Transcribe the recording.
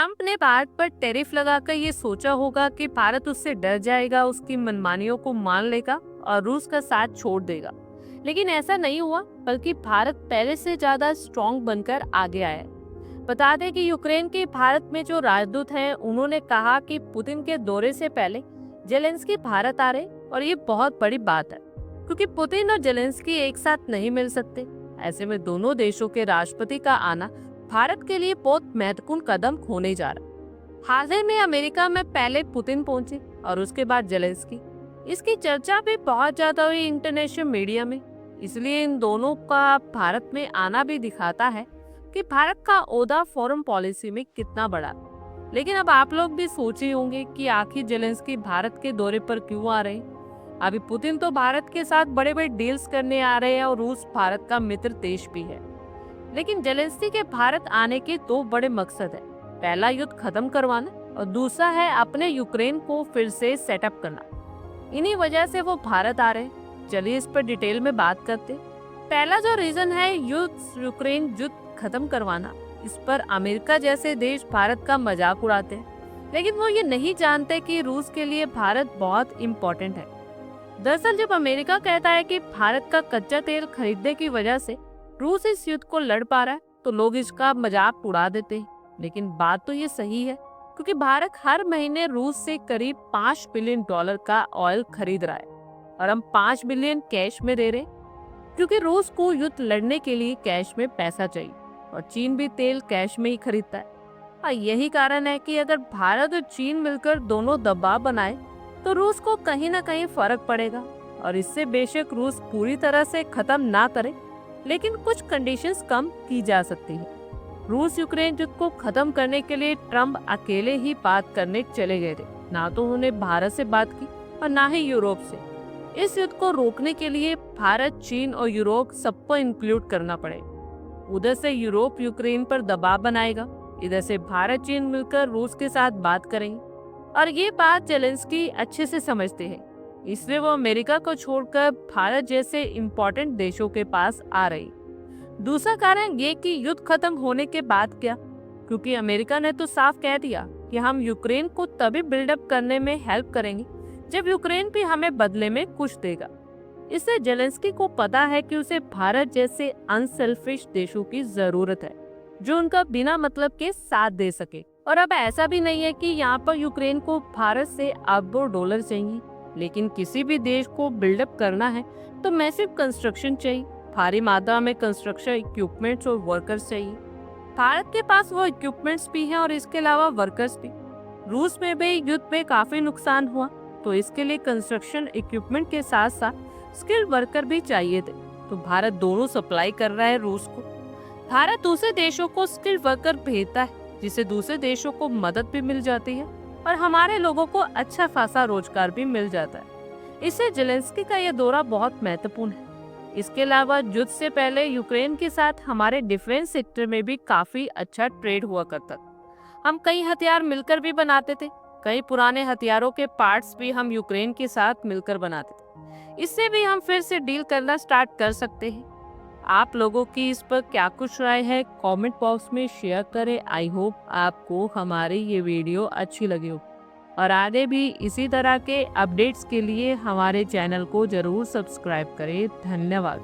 Trump ने भारत पर tariff लगाकर ये सोचा होगा कि भारत उससे डर जाएगा, उसकी मनमानियों को मान लेगा और रूस का साथ छोड़ देगा। लेकिन ऐसा नहीं हुआ, बल्कि भारत पहले से ज्यादा स्ट्रॉन्ग बनकर आगे आया। बता दें कि यूक्रेन के भारत में जो राजदूत हैं, उन्होंने कहा कि पुतिन के दौरे से पहले जेलेंस्की भारत आ रहे और ये बहुत बड़ी बात है, क्योंकि पुतिन और जेलेंस्की एक साथ नहीं मिल सकते। ऐसे में दोनों देशों के राष्ट्रपति का आना भारत के लिए बहुत महत्वपूर्ण कदम होने जा रहा है। हाल ही में अमेरिका में पहले पुतिन पहुंचे और उसके बाद जेलेंस्की। इसकी चर्चा भी बहुत ज्यादा हुई इंटरनेशनल मीडिया में। इसलिए इन दोनों का भारत में आना भी दिखाता है कि भारत का ओहदा फॉरेन पॉलिसी में कितना बड़ा। लेकिन अब आप लोग भी सोचे होंगे कि आखिर जेलेंस्की भारत के दौरे पर क्यों आ रहे हैं। अभी पुतिन तो भारत के साथ बड़े बड़े डील्स करने आ रहे हैं और रूस भारत का मित्र देश भी है। लेकिन जेलेंस्की के भारत आने के दो बड़े मकसद है। पहला युद्ध खत्म करवाना और दूसरा है अपने यूक्रेन को फिर से सेटअप करना। इन्हीं वजह से वो भारत आ रहे हैं। चलिए इस पर डिटेल में बात करते। पहला जो रीजन है यूक्रेन युद्ध खत्म करवाना, इस पर अमेरिका जैसे देश भारत का मजाक उड़ाते हैं, लेकिन वो ये नहीं जानते कि रूस के लिए भारत बहुत इम्पोर्टेंट है। दरअसल जब अमेरिका कहता है कि भारत का कच्चा तेल खरीदने की वजह से रूस इस युद्ध को लड़ पा रहा है, तो लोग इसका मजाक उड़ा देते हैं। लेकिन बात तो ये सही है, क्योंकि भारत हर महीने रूस से करीब $5 बिलियन का ऑयल खरीद रहा है और हम $5 बिलियन कैश में दे रहे, क्योंकि रूस को युद्ध लड़ने के लिए कैश में पैसा चाहिए और चीन भी तेल कैश में ही खरीदता है। और यही कारण है कि अगर भारत और चीन मिलकर दोनों दबाव बनाए तो रूस को कहीं ना कहीं फर्क पड़ेगा। और इससे बेशक रूस पूरी तरह से खत्म ना करे, लेकिन कुछ कंडीशंस कम की जा सकती है। रूस यूक्रेन युद्ध को खत्म करने के लिए ट्रंप अकेले ही बात करने चले गए थे। ना तो उन्होंने भारत से बात की और ना ही यूरोप से। इस युद्ध को रोकने के लिए भारत, चीन और यूरोप सबको इंक्लूड करना पड़ेगा। उधर से यूरोप यूक्रेन पर दबाव बनाएगा, इधर से भारत चीन मिलकर रूस के साथ बात करेंगे। और ये बात जेलेंस्की अच्छे से समझते हैं, इसलिए वो अमेरिका को छोड़कर भारत जैसे इम्पोर्टेंट देशों के पास आ रही। दूसरा कारण ये कि युद्ध खत्म होने के बाद क्या, क्योंकि अमेरिका ने तो साफ कह दिया कि हम यूक्रेन को तभी बिल्डअप करने में हेल्प करेंगे जब यूक्रेन भी हमें बदले में कुछ देगा। इससे जेलेंस्की को पता है कि उसे भारत जैसे अनसेल्फिश देशों की जरूरत है, जो उनका बिना मतलब के साथ दे सके। और अब ऐसा भी नहीं है कि यहाँ पर यूक्रेन को भारत से अरबों डॉलर चाहिए, लेकिन किसी भी देश को बिल्डअप करना है तो मैसिव कंस्ट्रक्शन चाहिए, भारी मात्रा में कंस्ट्रक्शन इक्विपमेंट्स और वर्कर्स चाहिए। भारत के पास वो इक्विपमेंट्स भी हैं और इसके अलावा वर्कर्स भी। रूस में भी युद्ध में काफी नुकसान हुआ, तो इसके लिए कंस्ट्रक्शन इक्विपमेंट के साथ साथ स्किल्ड वर्कर भी चाहिए थे। तो भारत दोनों सप्लाई कर रहा है रूस को। भारत दूसरे देशों को स्किल्ड वर्कर भेजता है, जिससे दूसरे देशों को मदद भी मिल जाती है और हमारे लोगों को अच्छा खासा रोजगार भी मिल जाता है। इससे जेलेंस्की का यह दौरा बहुत महत्वपूर्ण है। इसके अलावा युद्ध से पहले यूक्रेन के साथ हमारे डिफेंस सेक्टर में भी काफी अच्छा ट्रेड हुआ करता था। हम कई हथियार मिलकर भी बनाते थे, कई पुराने हथियारों के पार्ट्स भी हम यूक्रेन के साथ मिलकर बनाते थे। इससे भी हम फिर से डील करना स्टार्ट कर सकते हैं। आप लोगों की इस पर क्या कुछ राय है, कमेंट बॉक्स में शेयर करें। आई होप आपको हमारी ये वीडियो अच्छी लगी हो और आगे भी इसी तरह के अपडेट्स के लिए हमारे चैनल को जरूर सब्सक्राइब करें। धन्यवाद।